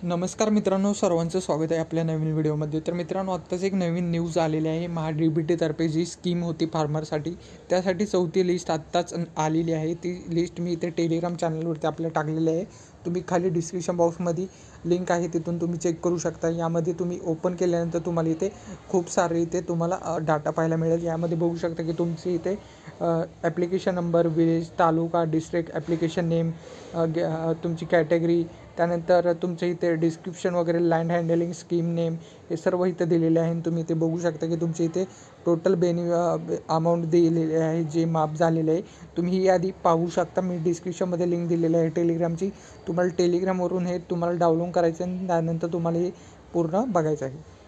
नमस्कार मित्रांनो, सर्वांचं स्वागत आहे आपल्या नवीन व्हिडिओमध्ये. तर मित्रांनो, आत्ताच एक नवीन न्यूज आलेली आहे. महा-डी-बी-टीतर्फे जी स्कीम होती फार्मरसाठी, त्यासाठी चौथी लिस्ट आत्ताच आलेली आहे. ती लिस्ट मी इथे टेलिग्राम चॅनलवरती आपल्या टाकलेली आहे. तुम्ही खाली डिस्क्रिप्शन बॉक्समध्ये लिंक आहे, तिथून तुम्ही चेक करू शकता. यामध्ये तुम्ही ओपन केल्यानंतर तुम्हाला इथे खूप सारे इथे तुम्हाला डाटा पाहायला मिळेल. यामध्ये बघू शकता की तुमचे इथे ॲप्लिकेशन नंबर, विलेज, तालुका, डिस्ट्रिक्ट, ॲप्लिकेशन नेम, तुमची कॅटेगरी, त्यानंतर तुमचं इथे डिस्क्रिप्शन वगैरे, लँड हँडलिंग स्कीम नेम, हे सर्व इथे दिलेले आहे. तुम्ही इथे बघू शकता की तुमचे इथे टोटल अमाऊंट दिलेली आहे, जे माफ झालेले आहे. तुम्ही ही यादी पाहू शकता. मी डिस्क्रिप्शनमध्ये लिंक दिलेली आहे टेलिग्रामची. तुम्हाला टेलिग्रामवरून हे तुम्हाला डाउनलोड करायचं आणि त्यानंतर तुम्हाला हे पूर्ण बघायचं आहे.